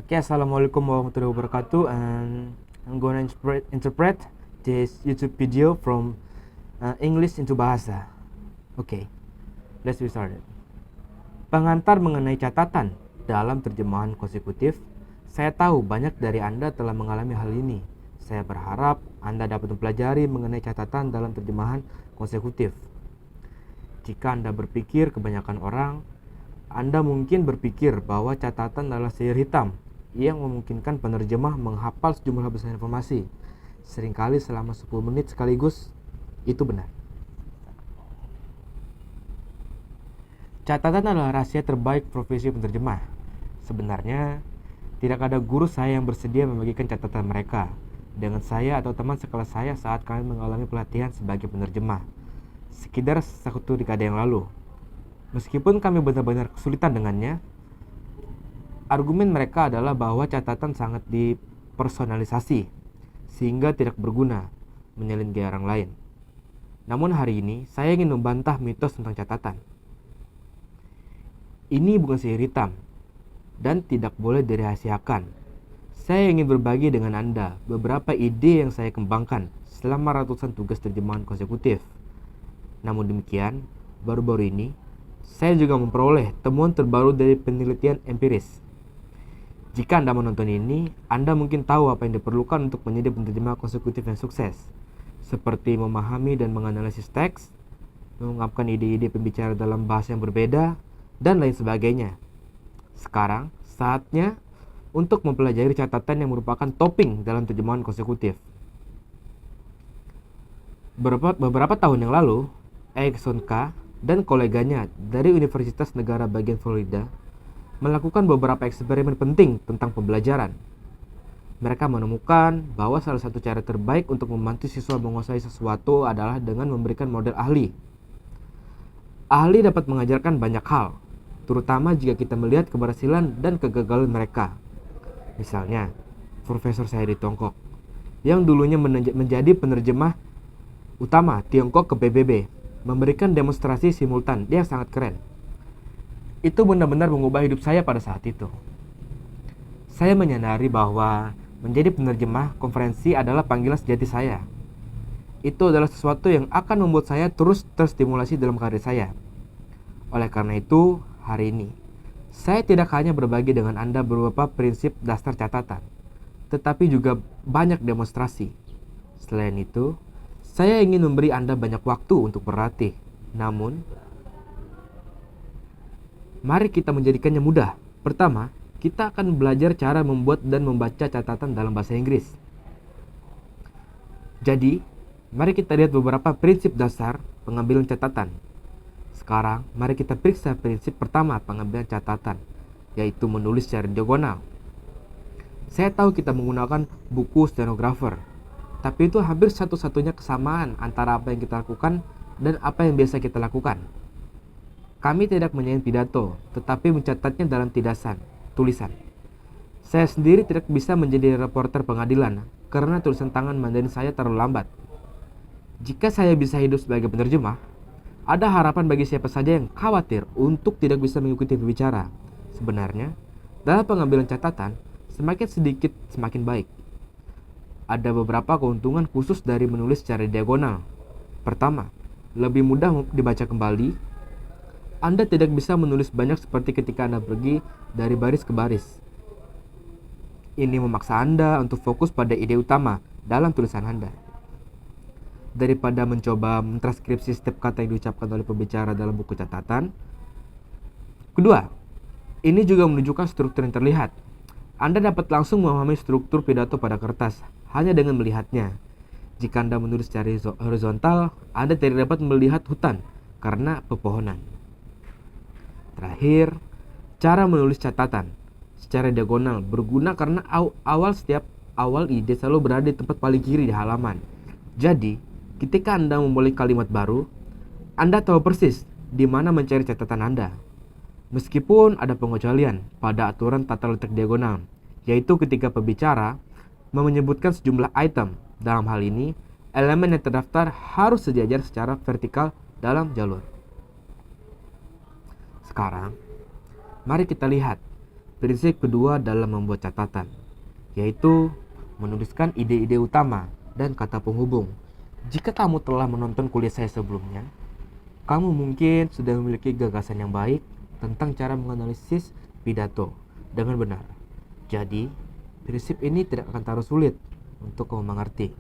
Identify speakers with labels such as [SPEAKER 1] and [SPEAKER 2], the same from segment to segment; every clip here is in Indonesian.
[SPEAKER 1] Okay, assalamualaikum warahmatullahi wabarakatuh, and I'm going to interpret this YouTube video from English into bahasa. Okay, let's get started. Pengantar mengenai catatan dalam terjemahan konsekutif. Saya tahu banyak dari Anda telah mengalami hal ini. Saya berharap Anda dapat mempelajari mengenai catatan dalam terjemahan konsekutif. Jika Anda berpikir kebanyakan orang, Anda mungkin berpikir bahwa catatan adalah sihir hitam yang memungkinkan penerjemah menghafal sejumlah besar informasi, seringkali selama 10 menit sekaligus. Itu benar. Catatan adalah rahasia terbaik profesi penerjemah. Sebenarnya, tidak ada guru saya yang bersedia membagikan catatan mereka dengan saya atau teman sekelas saya saat kami mengalami pelatihan sebagai penerjemah, sekitar 1 dekade yang lalu. Meskipun kami benar-benar kesulitan dengannya, argumen mereka adalah bahwa catatan sangat dipersonalisasi, sehingga tidak berguna menyalin gaya orang lain. Namun hari ini, saya ingin membantah mitos tentang catatan. Ini bukan sihir hitam, dan tidak boleh dirahasiakan. Saya ingin berbagi dengan Anda beberapa ide yang saya kembangkan selama ratusan tugas terjemahan konsekutif. Namun demikian, baru-baru ini, saya juga memperoleh temuan terbaru dari penelitian empiris. Jika Anda menonton ini, Anda mungkin tahu apa yang diperlukan untuk menjadi penerjemah konsekutif yang sukses, seperti memahami dan menganalisis teks, mengungkapkan ide-ide pembicara dalam bahasa yang berbeda, dan lain sebagainya. Sekarang, saatnya untuk mempelajari catatan yang merupakan topping dalam terjemahan konsekutif. Beberapa tahun yang lalu, Erickson K. dan koleganya dari Universitas Negara Bagian Florida melakukan beberapa eksperimen penting tentang pembelajaran. Mereka menemukan bahwa salah satu cara terbaik untuk membantu siswa menguasai sesuatu adalah dengan memberikan model ahli. Ahli dapat mengajarkan banyak hal, terutama jika kita melihat keberhasilan dan kegagalan mereka. Misalnya, Profesor saya di Tiongkok, yang dulunya menjadi penerjemah utama Tiongkok ke PBB, memberikan demonstrasi simultan yang sangat keren. Itu benar-benar mengubah hidup saya pada saat itu. Saya menyadari bahwa menjadi penerjemah konferensi adalah panggilan sejati saya. Itu adalah sesuatu yang akan membuat saya terus terstimulasi dalam karir saya. Oleh karena itu, hari ini, saya tidak hanya berbagi dengan Anda beberapa prinsip dasar catatan, tetapi juga banyak demonstrasi. Selain itu, saya ingin memberi Anda banyak waktu untuk berlatih. Namun, mari kita menjadikannya mudah. Pertama, kita akan belajar cara membuat dan membaca catatan dalam bahasa Inggris. Jadi, mari kita lihat beberapa prinsip dasar pengambilan catatan. Sekarang, mari kita periksa prinsip pertama pengambilan catatan, yaitu menulis secara diagonal. Saya tahu kita menggunakan buku stenografer, tapi itu hampir satu-satunya kesamaan antara apa yang kita lakukan dan apa yang biasa kita lakukan. Kami tidak menyanyi pidato, tetapi mencatatnya dalam tulisan. Saya sendiri tidak bisa menjadi reporter pengadilan karena tulisan tangan Mandarin saya terlalu lambat. Jika saya bisa hidup sebagai penerjemah, ada harapan bagi siapa saja yang khawatir untuk tidak bisa mengikuti pembicara. Sebenarnya, dalam pengambilan catatan, semakin sedikit semakin baik. Ada beberapa keuntungan khusus dari menulis secara diagonal. Pertama, lebih mudah dibaca kembali. Anda tidak bisa menulis banyak seperti ketika Anda pergi dari baris ke baris. Ini memaksa Anda untuk fokus pada ide utama dalam tulisan Anda, daripada mencoba mentranskripsi setiap kata yang diucapkan oleh pembicara dalam buku catatan. Kedua, ini juga menunjukkan struktur yang terlihat. Anda dapat langsung memahami struktur pidato pada kertas hanya dengan melihatnya. Jika Anda menulis secara horizontal, Anda tidak dapat melihat hutan karena pepohonan. Terakhir, cara menulis catatan secara diagonal berguna karena setiap awal ide selalu berada di tempat paling kiri di halaman. Jadi, ketika Anda memulai kalimat baru, Anda tahu persis di mana mencari catatan Anda. Meskipun ada pengecualian pada aturan tata letak diagonal, yaitu ketika pembicara menyebutkan sejumlah item. Dalam hal ini, elemen yang terdaftar harus sejajar secara vertikal dalam jalur. Sekarang, mari kita lihat Prinsip kedua dalam membuat catatan, yaitu menuliskan ide-ide utama dan kata penghubung. Jika kamu telah menonton kuliah saya sebelumnya, kamu mungkin sudah memiliki gagasan yang baik tentang cara menganalisis pidato dengan benar. Jadi, prinsip ini tidak akan terlalu sulit untuk kamu mengerti.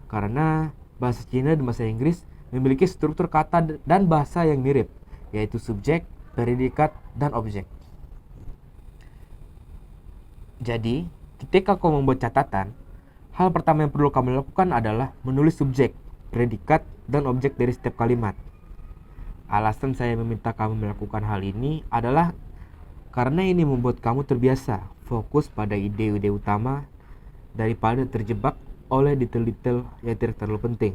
[SPEAKER 1] Karena bahasa Cina dan bahasa Inggris memiliki struktur kata dan bahasa yang mirip, yaitu subjek, predikat, dan objek. Jadi, ketika kamu membuat catatan, hal pertama yang perlu kamu lakukan adalah menulis subjek, predikat, dan objek dari setiap kalimat. Alasan saya meminta kamu melakukan hal ini adalah karena ini membuat kamu terbiasa fokus pada ide-ide utama daripada terjebak oleh detail-detail yang tidak terlalu penting.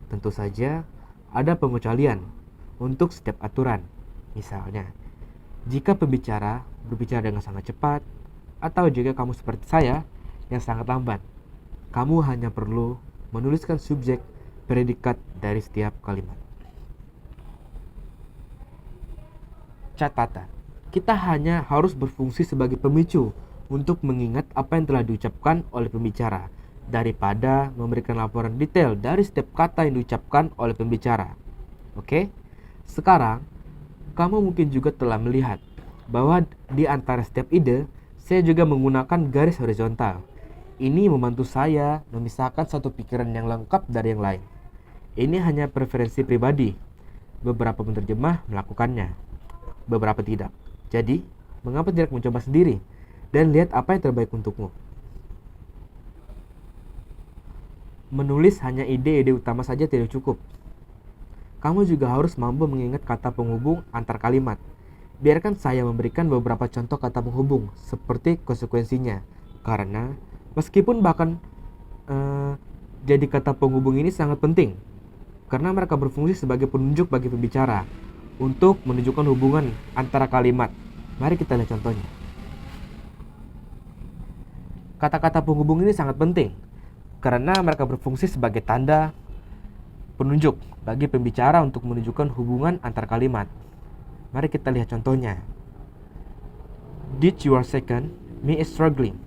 [SPEAKER 1] Tentu saja, ada pengecualian untuk setiap aturan. Misalnya, jika pembicara berbicara dengan sangat cepat, atau jika kamu seperti saya yang sangat lambat, kamu hanya perlu menuliskan subjek, predikat dari setiap kalimat. Catatan. Kita hanya harus berfungsi sebagai pemicu untuk mengingat apa yang telah diucapkan oleh pembicara, daripada memberikan laporan detail dari setiap kata yang diucapkan oleh pembicara. Oke? Sekarang, kamu mungkin juga telah melihat bahwa di antara setiap ide, saya juga menggunakan garis horizontal. Ini membantu saya memisahkan satu pikiran yang lengkap dari yang lain. Ini hanya preferensi pribadi. Beberapa penerjemah melakukannya, beberapa tidak. Jadi, mengapa tidak mencoba sendiri dan lihat apa yang terbaik untukmu? Menulis hanya ide-ide utama saja tidak cukup. Kamu juga harus mampu mengingat kata penghubung antar kalimat. Biarkan saya memberikan beberapa contoh kata penghubung seperti konsekuensinya. Karena meskipun bahkan jadi kata penghubung ini sangat penting, karena mereka berfungsi sebagai penunjuk bagi pembicara untuk menunjukkan hubungan antara kalimat. Mari kita lihat contohnya. Kata-kata penghubung ini sangat penting karena mereka berfungsi sebagai tanda penunjuk bagi pembicara untuk menunjukkan hubungan antar kalimat. Mari kita lihat contohnya. Did you are second, me is struggling.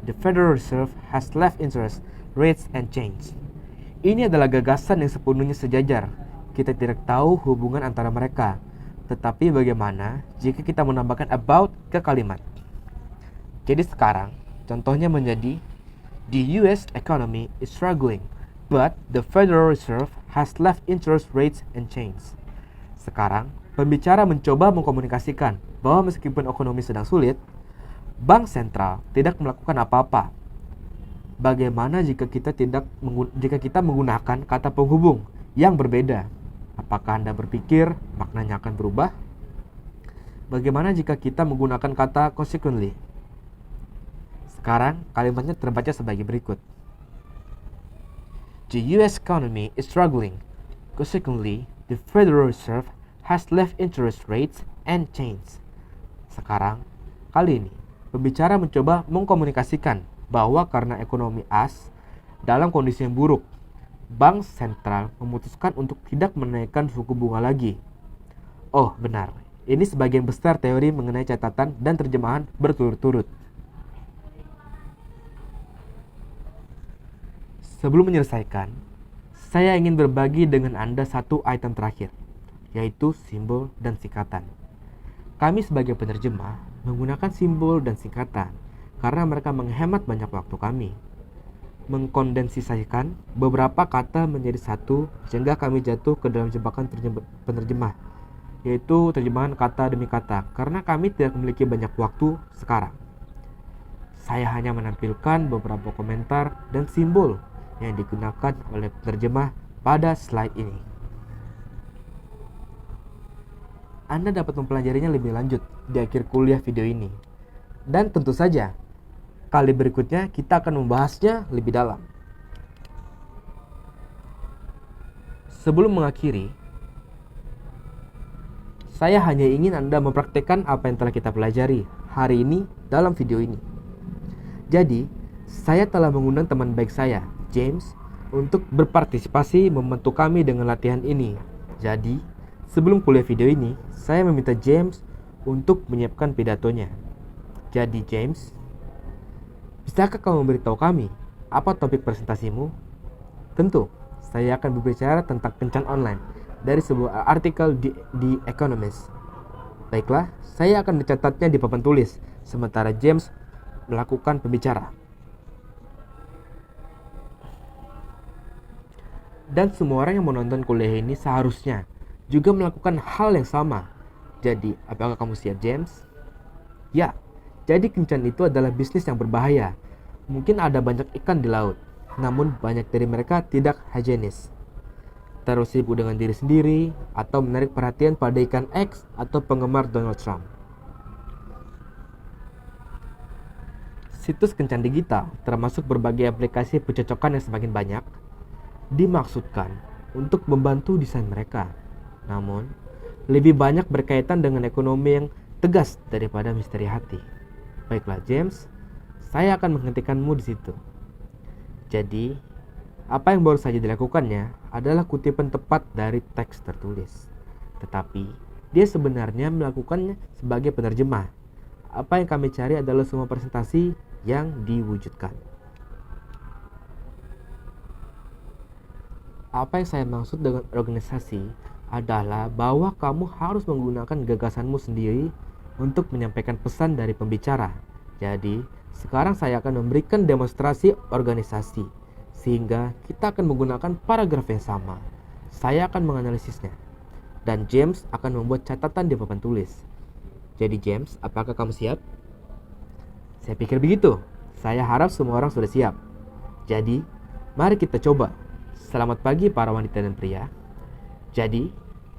[SPEAKER 1] The Federal Reserve has left interest rates and change. Ini adalah gagasan yang sepenuhnya sejajar. Kita tidak tahu hubungan antara mereka. Tetapi bagaimana jika kita menambahkan about ke kalimat? Jadi sekarang, contohnya menjadi the US economy is struggling, but the Federal Reserve has left interest rates and change. Sekarang, pembicara mencoba mengkomunikasikan bahwa meskipun ekonomi sedang sulit, bank sentral tidak melakukan apa-apa. Bagaimana jika kita menggunakan kata penghubung yang berbeda? Apakah Anda berpikir maknanya akan berubah? Bagaimana jika kita menggunakan kata consequently? Sekarang kalimatnya terbaca sebagai berikut. The US economy is struggling. Consequently, the Federal Reserve has left interest rates and change. Sekarang, kali ini, pembicara mencoba mengkomunikasikan bahwa karena ekonomi AS dalam kondisi yang buruk, bank sentral memutuskan untuk tidak menaikkan suku bunga lagi. Oh, benar. Ini sebagian besar teori mengenai catatan dan terjemahan berturut-turut. Sebelum menyelesaikan, saya ingin berbagi dengan Anda satu item terakhir, yaitu simbol dan singkatan. Kami sebagai penerjemah menggunakan simbol dan singkatan karena mereka menghemat banyak waktu kami. Mengkondensasikan beberapa kata menjadi satu sehingga kami jatuh ke dalam jebakan penerjemah, yaitu terjemahan kata demi kata, karena kami tidak memiliki banyak waktu sekarang. Saya hanya menampilkan beberapa komentar dan simbol yang digunakan oleh penerjemah pada slide ini. Anda dapat mempelajarinya lebih lanjut di akhir kuliah video ini. Dan tentu saja, kali berikutnya kita akan membahasnya lebih dalam. Sebelum mengakhiri, saya hanya ingin Anda mempraktekkan apa yang telah kita pelajari hari ini dalam video ini. Jadi, saya telah mengundang teman baik saya, James, untuk berpartisipasi membantu kami dengan latihan ini. Jadi, sebelum kuliah video ini, saya meminta James untuk menyiapkan pidatonya. Jadi James, bisakah kamu memberitahu kami apa topik presentasimu? Tentu, saya akan berbicara tentang kencan online dari sebuah artikel di Economist. Baiklah, saya akan mencatatnya di papan tulis, sementara James melakukan pembicara. Dan semua orang yang menonton kuliah ini seharusnya juga melakukan hal yang sama. Jadi, apakah kamu siap, James? Ya, jadi kencan itu adalah bisnis yang berbahaya. Mungkin ada banyak ikan di laut, namun banyak dari mereka tidak higienis. Terus sibuk dengan diri sendiri, atau menarik perhatian pada ikan X atau penggemar Donald Trump. Situs kencan digital, termasuk berbagai aplikasi pencocokan yang semakin banyak, dimaksudkan untuk membantu desain mereka. Namun, lebih banyak berkaitan dengan ekonomi yang tegas daripada misteri hati. Baiklah James, saya akan menghentikanmu di situ. Jadi, apa yang baru saja dilakukannya adalah kutipan tepat dari teks tertulis. Tetapi, dia sebenarnya melakukannya sebagai penerjemah. Apa yang kami cari adalah semua presentasi yang diwujudkan. Apa yang saya maksud dengan organisasi adalah bahwa kamu harus menggunakan gagasanmu sendiri untuk menyampaikan pesan dari pembicara. Jadi, sekarang saya akan memberikan demonstrasi organisasi, sehingga kita akan menggunakan paragraf yang sama. Saya akan menganalisisnya, dan James akan membuat catatan di papan tulis. Jadi James, apakah kamu siap? Saya pikir begitu. Saya harap semua orang sudah siap. Jadi, mari kita coba. Selamat pagi para wanita dan pria. Jadi,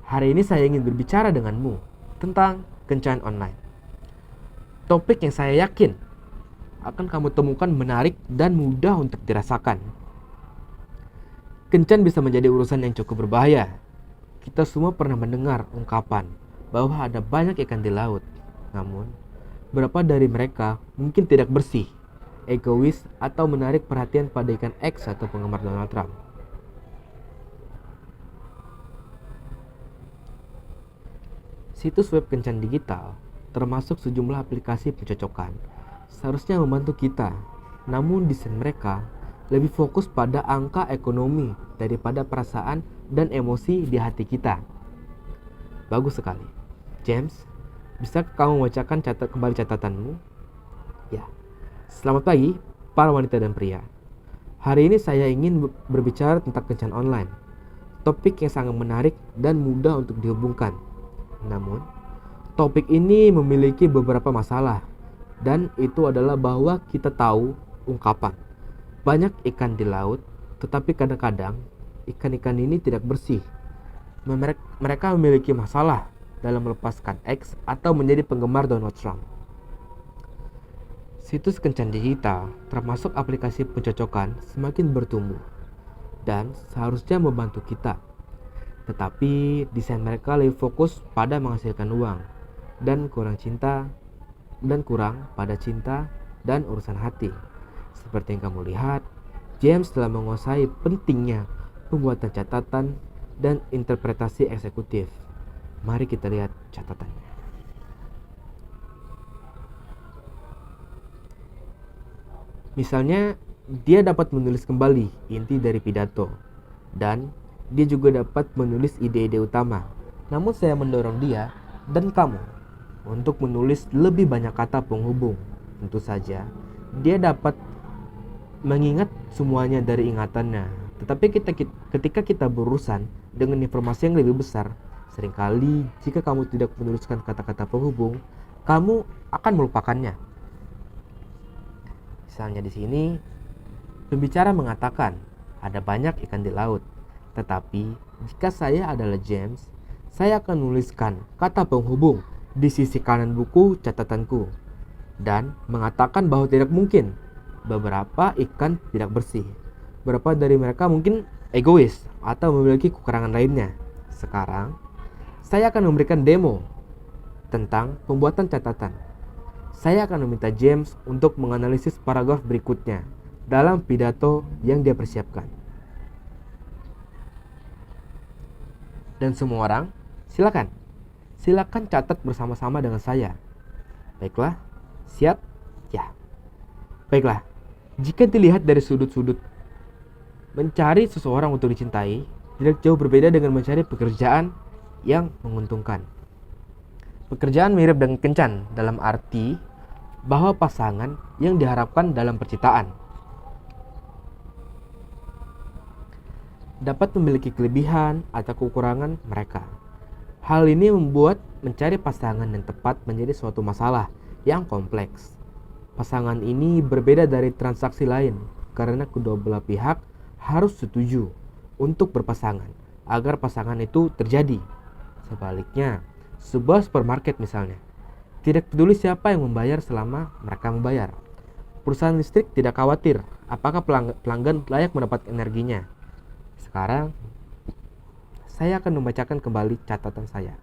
[SPEAKER 1] hari ini saya ingin berbicara denganmu tentang kencan online. Topik yang saya yakin akan kamu temukan menarik dan mudah untuk dirasakan. Kencan bisa menjadi urusan yang cukup berbahaya. Kita semua pernah mendengar ungkapan bahwa ada banyak ikan di laut. Namun, beberapa dari mereka mungkin tidak bersih, egois, atau menarik perhatian pada ikan X atau penggemar Donald Trump. Situs web kencan digital, termasuk sejumlah aplikasi pencocokan, seharusnya membantu kita. Namun desain mereka lebih fokus pada angka ekonomi daripada perasaan dan emosi di hati kita. Bagus sekali. James, bisa kamu membacakan kembali catatanmu? Ya. Selamat pagi, para wanita dan pria. Hari ini saya ingin berbicara tentang kencan online. Topik yang sangat menarik dan mudah untuk dihubungkan. Namun, topik ini memiliki beberapa masalah, dan itu adalah bahwa kita tahu ungkapan banyak ikan di laut, tetapi kadang-kadang ikan-ikan ini tidak bersih. Mereka memiliki masalah dalam melepaskan X atau menjadi penggemar Donald Trump. Situs kencan digital, termasuk aplikasi pencocokan, semakin bertumbuh dan seharusnya membantu kita. Tetapi desain mereka lebih fokus pada menghasilkan uang dan kurang pada cinta dan urusan hati. Seperti yang kamu lihat, James telah menguasai pentingnya pembuatan catatan dan interpretasi eksekutif. Mari kita lihat catatannya. Misalnya, dia dapat menulis kembali inti dari pidato, dan dia juga dapat menulis ide-ide utama. Namun saya mendorong dia dan kamu untuk menulis lebih banyak kata penghubung. Tentu saja, dia dapat mengingat semuanya dari ingatannya. Tetapi ketika kita berurusan dengan informasi yang lebih besar, seringkali jika kamu tidak menuliskan kata-kata penghubung, kamu akan melupakannya. Misalnya di sini, pembicara mengatakan ada banyak ikan di laut. Tetapi, jika saya adalah James, saya akan menuliskan kata penghubung di sisi kanan buku catatanku dan mengatakan bahwa tidak mungkin beberapa ikan tidak bersih. Beberapa dari mereka mungkin egois atau memiliki kekurangan lainnya. Sekarang, saya akan memberikan demo tentang pembuatan catatan. Saya akan meminta James untuk menganalisis paragraf berikutnya dalam pidato yang dia persiapkan. Dan semua orang, silakan catat bersama-sama dengan saya. Baiklah, Siap? Ya. Baiklah, jika dilihat dari sudut-sudut, mencari seseorang untuk dicintai tidak jauh berbeda dengan mencari pekerjaan yang menguntungkan. Pekerjaan mirip dengan kencan dalam arti bahwa pasangan yang diharapkan dalam percintaan dapat memiliki kelebihan atau kekurangan mereka. Hal ini membuat mencari pasangan yang tepat menjadi suatu masalah yang kompleks. Pasangan ini berbeda dari transaksi lain karena kedua belah pihak harus setuju untuk berpasangan agar pasangan itu terjadi. Sebaliknya, sebuah supermarket misalnya, tidak peduli siapa yang membayar selama mereka membayar. Perusahaan listrik tidak khawatir apakah pelanggan layak mendapat energinya. Sekarang, saya akan membacakan kembali catatan saya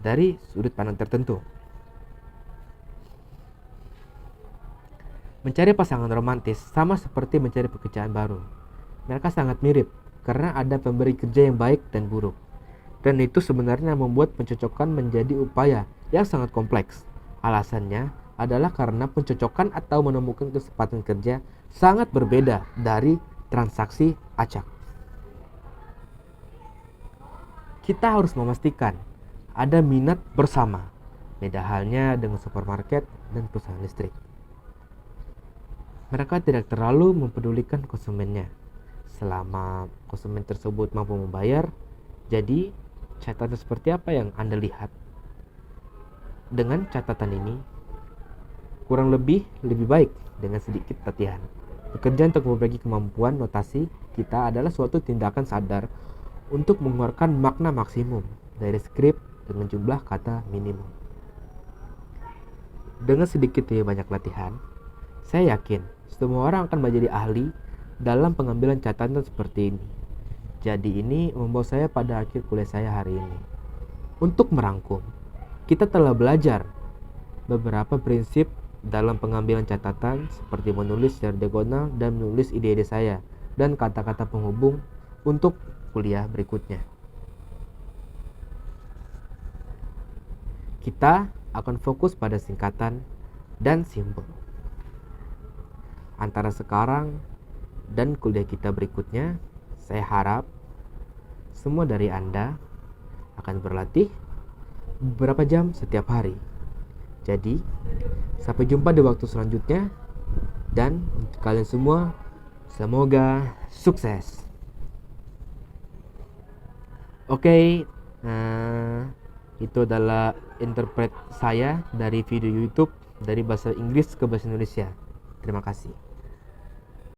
[SPEAKER 1] dari sudut pandang tertentu. Mencari pasangan romantis sama seperti mencari pekerjaan baru. Mereka sangat mirip karena ada pemberi kerja yang baik dan buruk. Dan itu sebenarnya membuat pencocokan menjadi upaya yang sangat kompleks. Alasannya adalah karena pencocokan atau menemukan kesempatan kerja sangat berbeda dari transaksi acak. Kita harus memastikan ada minat bersama. Beda halnya dengan supermarket dan perusahaan listrik. Mereka tidak terlalu mempedulikan konsumennya selama konsumen tersebut mampu membayar. Jadi, catatan seperti apa yang Anda lihat? Dengan catatan ini, kurang lebih baik dengan sedikit latihan. Bekerja untuk membagi kemampuan notasi kita adalah suatu tindakan sadar untuk mengeluarkan makna maksimum dari skrip dengan jumlah kata minimum. Dengan sedikit lebih banyak latihan, saya yakin semua orang akan menjadi ahli dalam pengambilan catatan seperti ini. Jadi ini membawa saya pada akhir kuliah saya hari ini. Untuk merangkum, kita telah belajar beberapa prinsip dalam pengambilan catatan seperti menulis secara diagonal dan menulis ide-ide saya dan kata-kata penghubung untuk kuliah berikutnya. Kita akan fokus pada singkatan dan simbol. Antara sekarang dan kuliah kita berikutnya, saya harap semua dari Anda akan berlatih beberapa jam setiap hari. Jadi, sampai jumpa di waktu selanjutnya. Dan untuk kalian semua, semoga sukses. Oke, itu adalah interpret saya dari video YouTube dari bahasa Inggris ke bahasa Indonesia. Terima kasih.